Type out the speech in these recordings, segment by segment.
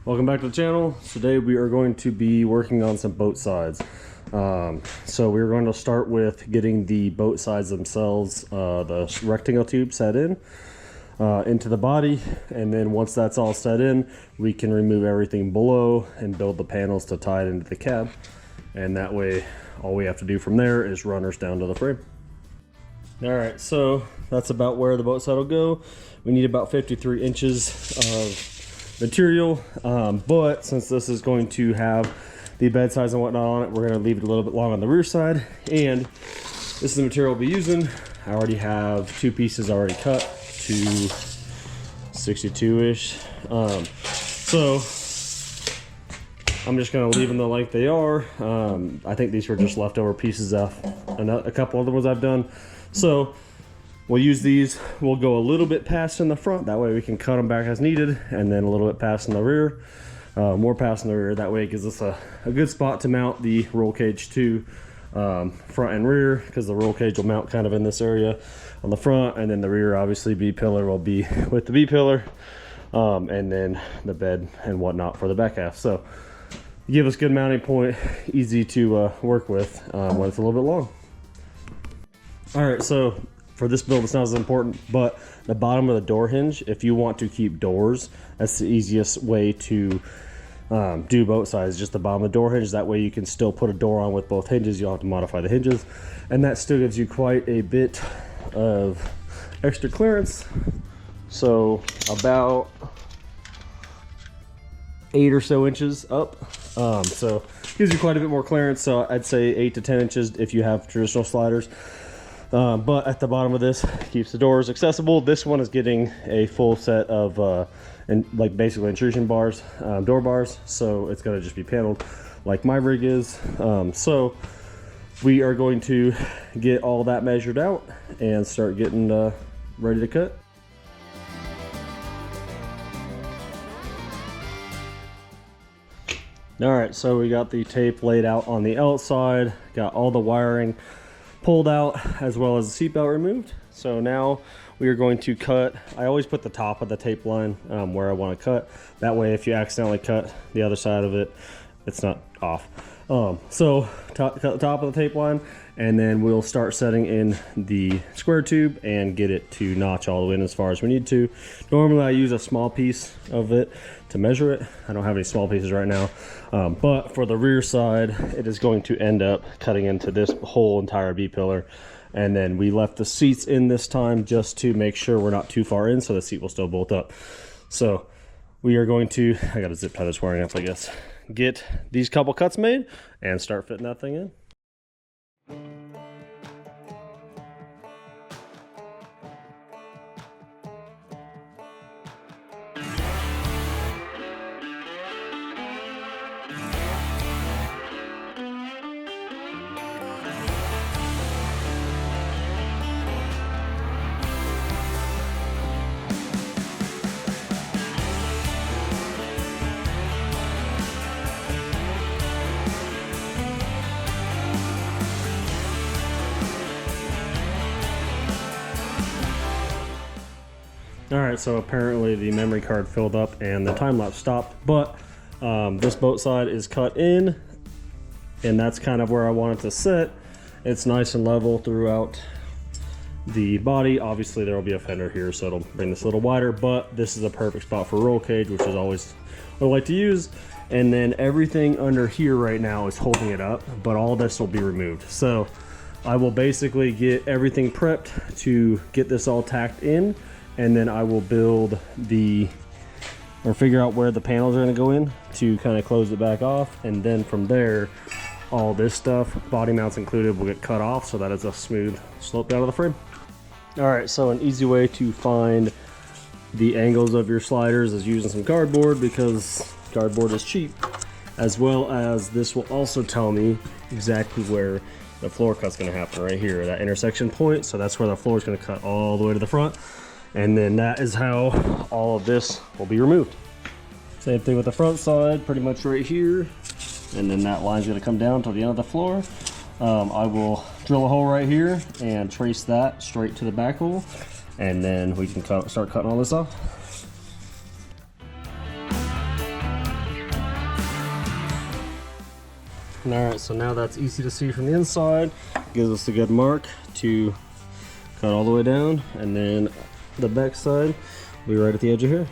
Welcome back to the channel. Today we are going to be working on some boat sides. So we're going to start with getting the boat sides themselves, the rectangle tube set in into the body, and then once that's all set in, we can remove everything below and build the panels to tie it into the cab, and that way all we have to do from there is runners down to the frame. Alright, so that's about where the boat side will go. We need about 53 inches of material, but since this is going to have the bed sides and whatnot on it, we're going to leave it a little bit long on the rear side, and this is the material we'll be using. I already have two pieces already cut to 62-ish, so I'm just going to leave them the length they are. I think these were just leftover pieces of a couple other ones I've done, so we'll use these. We'll go a little bit past in the front, that way we can cut them back as needed, and then a little bit past in the rear, more past in the rear. That way it gives us a good spot to mount the roll cage to, front and rear, because the roll cage will mount kind of in this area on the front, and then the rear, obviously B pillar will be with the B pillar, and then the bed and whatnot for the back half. So give us good mounting point, easy to work with when it's a little bit long. All right, so for this build, it's not as important, but the bottom of the door hinge, if you want to keep doors, that's the easiest way to do boat sides, just the bottom of the door hinge. That way you can still put a door on with both hinges. You don't have to modify the hinges, and that still gives you quite a bit of extra clearance. So about 8 or so inches up, so gives you quite a bit more clearance. So I'd say 8 to 10 inches if you have traditional sliders. But at the bottom of this keeps the doors accessible. This one is getting a full set of like basically intrusion bars, door bars, so it's going to just be paneled like my rig is. So we are going to get all that measured out and start getting ready to cut. All right, so we got the tape laid out on the outside, got all the wiring pulled out as well as the seatbelt removed. So now we are going to cut. I always put the top of the tape line where I want to cut. That way if you accidentally cut the other side of it, it's not off. So cut the top of the tape line, and then we'll start setting in the square tube and get it to notch all the way in as far as we need to. Normally I use a small piece of it to measure it. I don't have any small pieces right now, but for the rear side, it is going to end up cutting into this whole entire B pillar. And then we left the seats in this time just to make sure we're not too far in, so the seat will still bolt up. So we are going to, I got a zip tie that's wearing up, I guess, get these couple cuts made and start fitting that thing in. All right, so apparently the memory card filled up and the time lapse stopped, but this boat side is cut in, and that's kind of where I want it to sit. It's nice and level throughout the body. Obviously there will be a fender here, so it'll bring this a little wider, but this is a perfect spot for roll cage, which is always what I like to use. And then everything under here right now is holding it up, but all this will be removed. So I will basically get everything prepped to get this all tacked in, and then I will build figure out where the panels are going to go in to kind of close it back off, and then from there all this stuff, body mounts included, will get cut off so that it's a smooth slope down to the frame. All right, so an easy way to find the angles of your sliders is using some cardboard, because cardboard is cheap, as well as this will also tell me exactly where the floor cut's going to happen, right here, that intersection point. So that's where the floor is going to cut all the way to the front. And then that is how all of this will be removed. Same thing with the front side, pretty much right here. And then that line's gonna come down to the end of the floor. I will drill a hole right here and trace that straight to the back hole. And then we can start cutting all this off. Alright, so now that's easy to see from the inside. Gives us a good mark to cut all the way down, and then the back side will be right at the edge of here.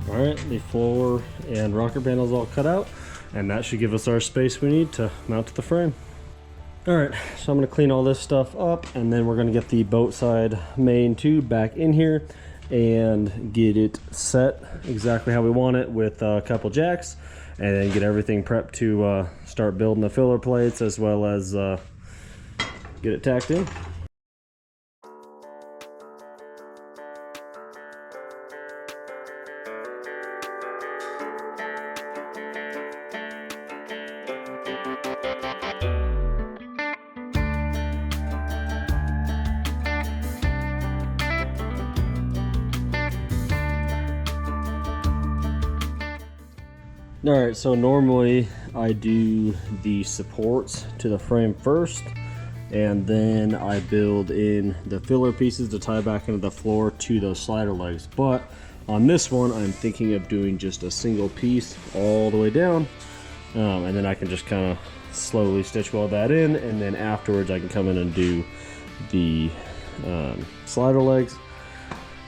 Alright, the floor and rocker panels all cut out, and that should give us our space we need to mount to the frame. Alright, so I'm going to clean all this stuff up, and then we're going to get the boat side main tube back in here and get it set exactly how we want it with a couple jacks, and then get everything prepped to start building the filler plates as well as get it tacked in. Alright, so normally I do the supports to the frame first, and then I build in the filler pieces to tie back into the floor to those slider legs. But on this one, I'm thinking of doing just a single piece all the way down, and then I can just kind of slowly stitch weld that in, and then afterwards I can come in and do the slider legs.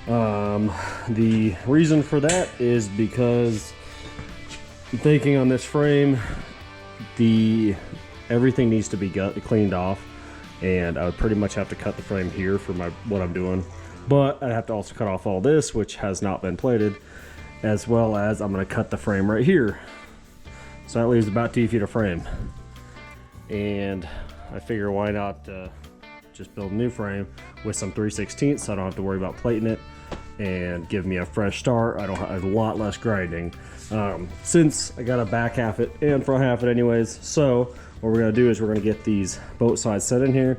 The reason for that is because I'm thinking on this frame, everything needs to be cleaned off, and I would pretty much have to cut the frame here for what I'm doing. But I'd have to also cut off all this, which has not been plated, as well as I'm going to cut the frame right here. So that leaves about 2 feet of frame. And I figure why not just build a new frame with some 3/16 so I don't have to worry about plating it, and give me a fresh start. I don't have a lot less grinding. Since I gotta back half it and front half it anyways, so what we're gonna do is we're gonna get these boat sides set in here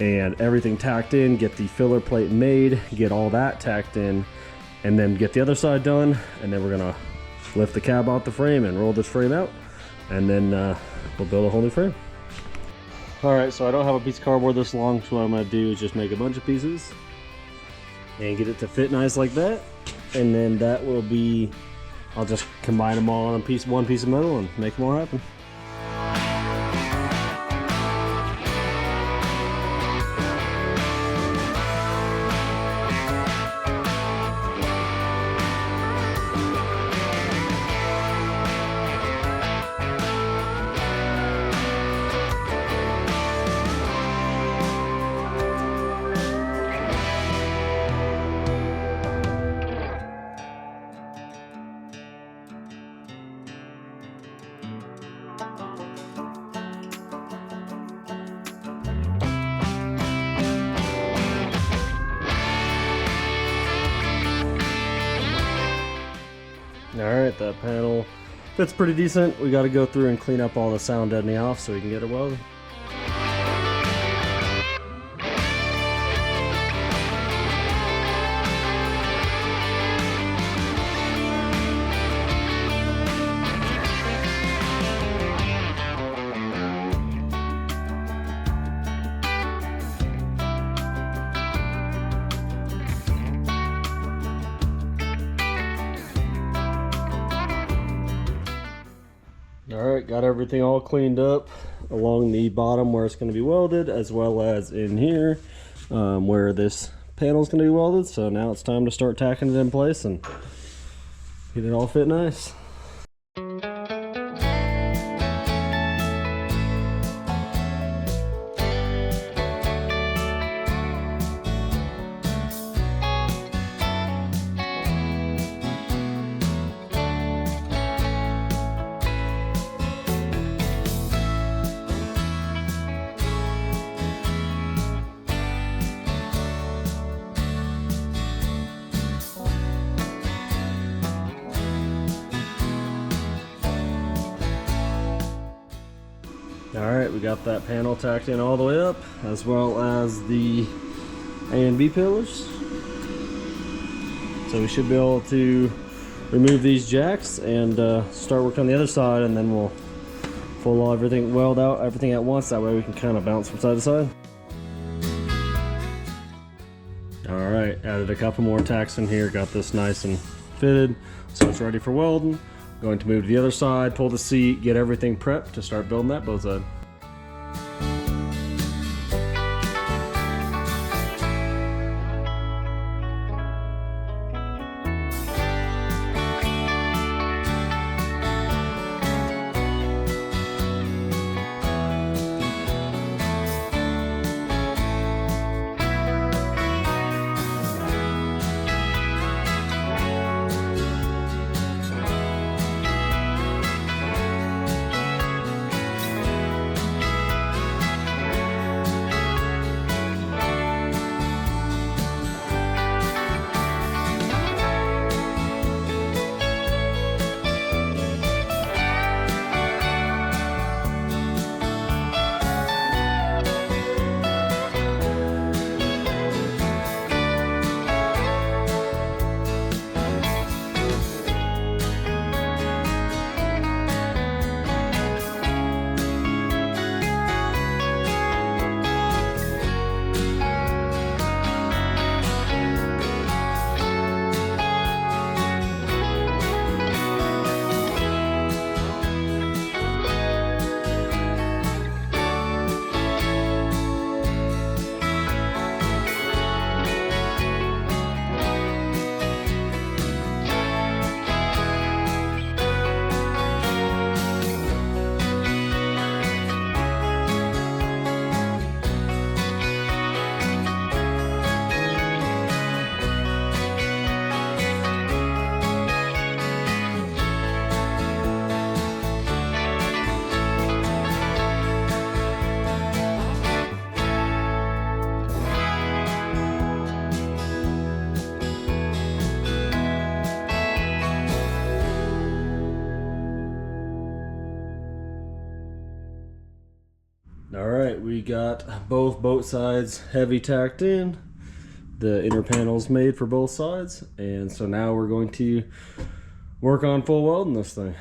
and everything tacked in, get the filler plate made, get all that tacked in, and then get the other side done, and then we're gonna lift the cab off the frame and roll this frame out, and then we'll build a whole new frame. Alright, so I don't have a piece of cardboard this long, so what I'm gonna do is just make a bunch of pieces and get it to fit nice like that, and then that will be, I'll just combine them all on one piece of metal and make them all happen. Alright, that panel fits pretty decent. We got to go through and clean up all the sound deadening off so we can get it welded. Alright, got everything all cleaned up along the bottom where it's going to be welded, as well as in here where this panel is going to be welded. So now it's time to start tacking it in place and get it all fit nice. Alright, we got that panel tacked in all the way up, as well as the A and B pillars. So we should be able to remove these jacks and start working on the other side, and then we'll full everything, weld out everything at once. That way we can kind of bounce from side to side. Alright, added a couple more tacks in here, got this nice and fitted, so it's ready for welding. Going to move to the other side, pull the seat, get everything prepped to start building that boat side. Alright, we got both boat sides heavy tacked in. The inner panels made for both sides. And so now we're going to work on full welding this thing.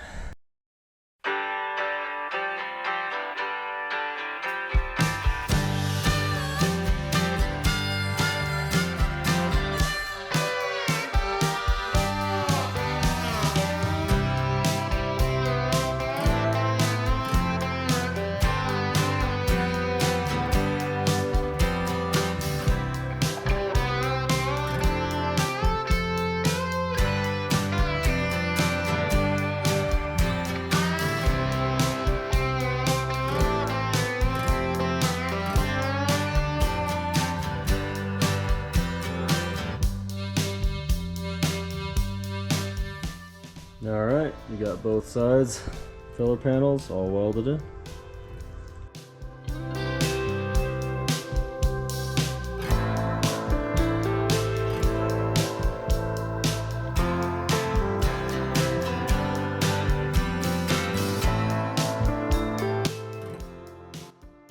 Alright, we got both sides filler panels all welded in.